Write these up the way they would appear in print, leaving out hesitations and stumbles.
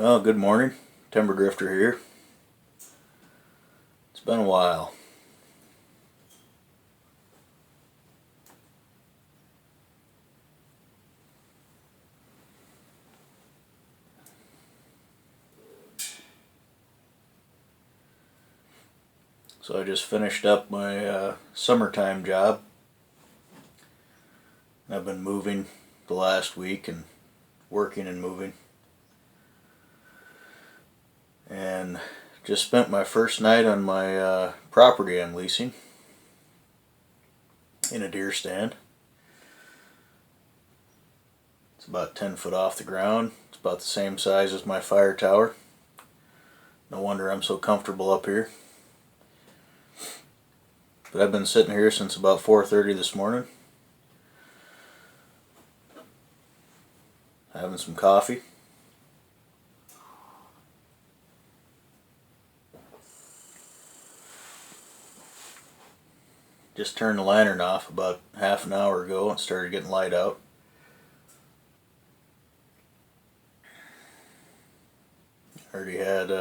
Well, good morning. Timber Drifter here. It's been a while. So I just finished up my summertime job. I've been moving the last week and working and moving. And just spent my first night on my property I'm leasing in a deer stand. It's about 10 foot off the ground. It's about the same size as my fire tower. No wonder I'm so comfortable up here. But I've been sitting here since about 4:30 this morning, having some coffee. Just turned the lantern off about half an hour ago and started getting light out. Already had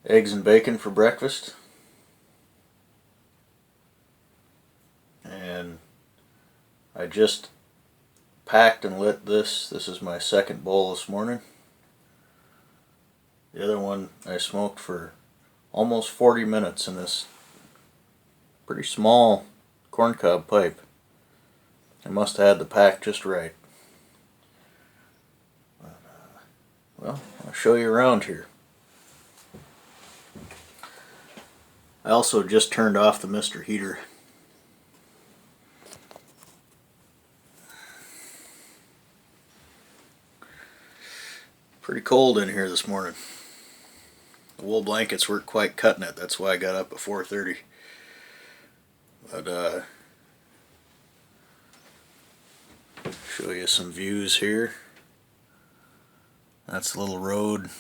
eggs and bacon for breakfast. And I just packed and lit this. This is my second bowl this morning. The other one I smoked for almost 40 minutes in this pretty small corncob pipe. I must have had the pack just right. Well, I'll show you around here. I also just turned off the Mr. Heater. Pretty cold in here this morning. The wool blankets weren't quite cutting it. That's why I got up at 4:30. But show you some views here. That's the little road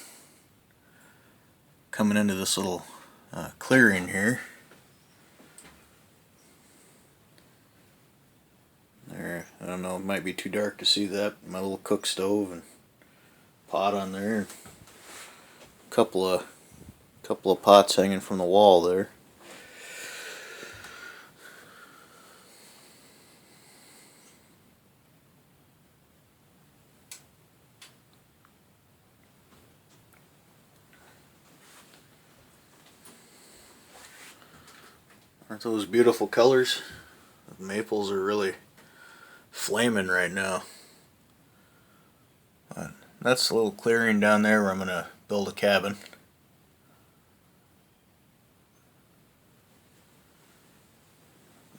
coming into this little clearing here. There, I don't know, it might be too dark to see that. My little cook stove and pot on there. A couple of pots hanging from the wall there. Aren't those beautiful colors? The maples are really flaming right now. But that's a little clearing down there where I'm going to build a cabin.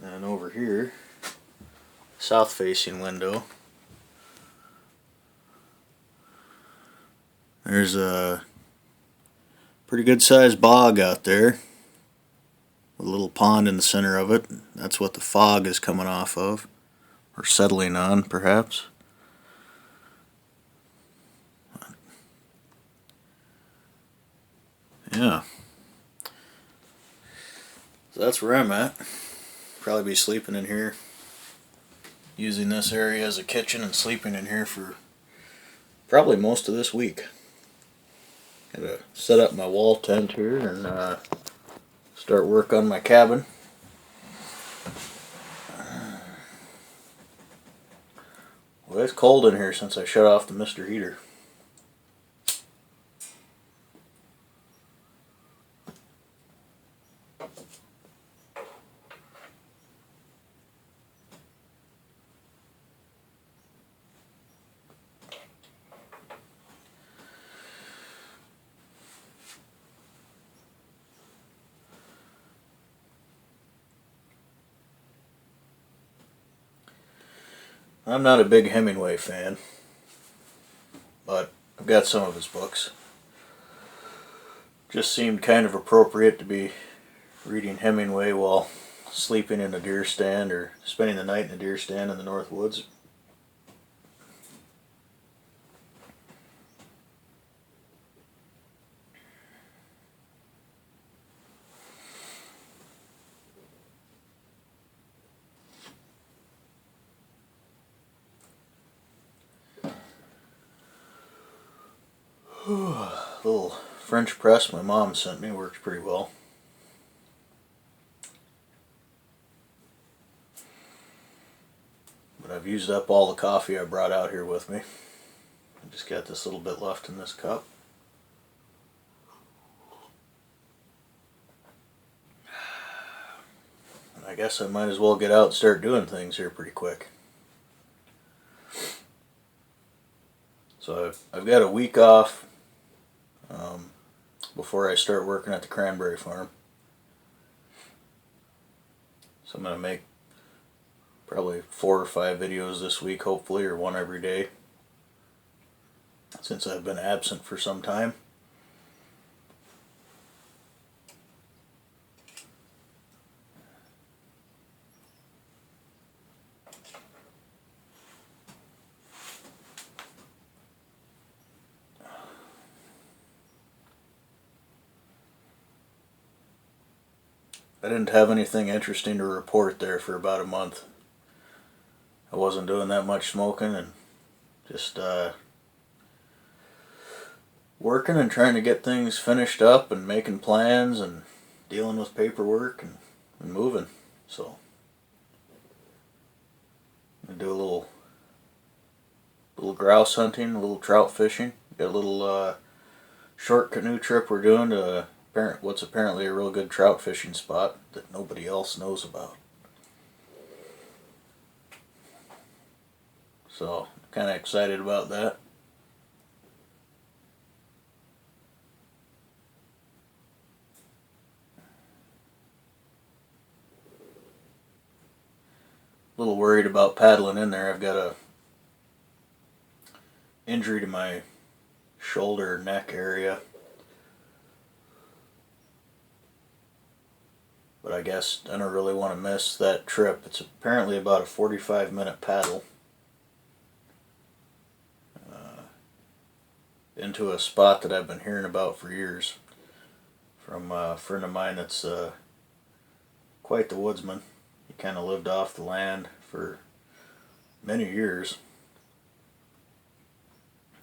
And over here, south facing window, there's a pretty good sized bog out there with a little pond in the center of it. That's what the fog is coming off of, or settling on perhaps. Yeah. So that's where I'm at. Probably be sleeping in here, using this area as a kitchen and sleeping in here for probably most of this week. Gotta set up my wall tent here and start work on my cabin. Well, it's cold in here since I shut off the Mr. Heater. I'm not a big Hemingway fan, but I've got some of his books. Just seemed kind of appropriate to be reading Hemingway while sleeping in a deer stand or spending the night in a deer stand in the North Woods. French press my mom sent me works pretty well. But I've used up all the coffee I brought out here with me. I just got this little bit left in this cup. And I guess I might as well get out and start doing things here pretty quick. So I've got a week off before I start working at the cranberry farm. So I'm going to make probably 4 or 5 videos this week, hopefully, or one every day, since I've been absent for some time. I didn't have anything interesting to report there for about a month. I wasn't doing that much smoking and just working and trying to get things finished up and making plans and dealing with paperwork and moving. So I'm gonna do a little grouse hunting, a little trout fishing. Got a little short canoe trip we're doing to what's apparently a real good trout fishing spot that nobody else knows about. So, kind of excited about that. A little worried about paddling in there. I've got a injury to my shoulder, neck area. But I guess I don't really want to miss that trip. It's apparently about a 45-minute paddle into a spot that I've been hearing about for years from a friend of mine that's quite the woodsman. He kind of lived off the land for many years.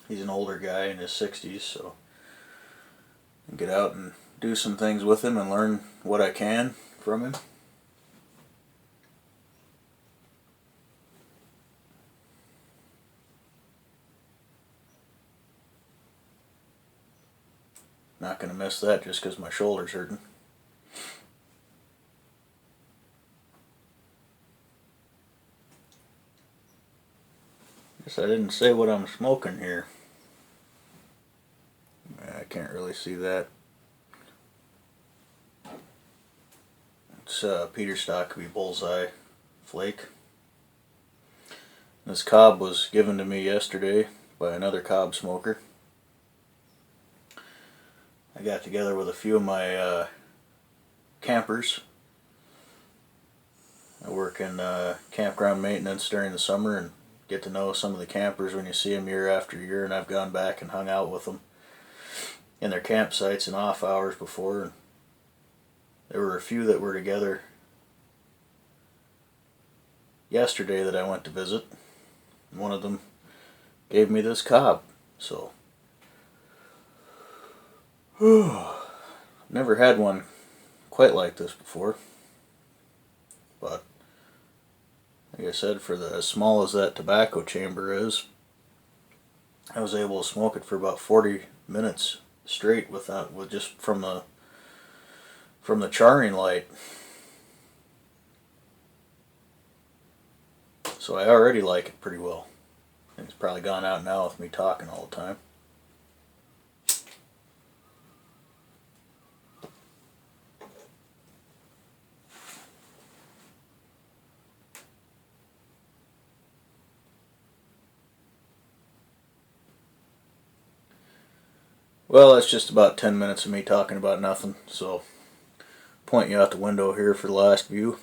He's an older guy in his 60s, so I get out and do some things with him and learn what I can from him. Not going to miss that just because my shoulder's hurting. Guess I didn't say what I'm smoking here. I can't really see that. It's Peter Stockby Bullseye Flake. This cob was given to me yesterday by another cob smoker. I got together with a few of my campers. I work in campground maintenance during the summer and get to know some of the campers when you see them year after year, and I've gone back and hung out with them in their campsites and off hours before. And there were a few that were together yesterday that I went to visit, and one of them gave me this cob. So never had one quite like this before, but like I said, for as small as that tobacco chamber is, I was able to smoke it for about 40 minutes straight with just from the charring light. So I already like it pretty well. It's probably gone out now with me talking all the time. Well, that's just about 10 minutes of me talking about nothing, so point you out the window here for the last view.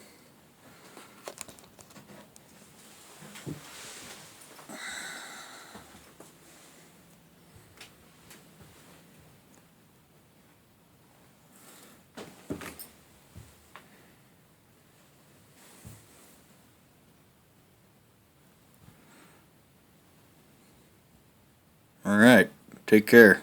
All right, take care.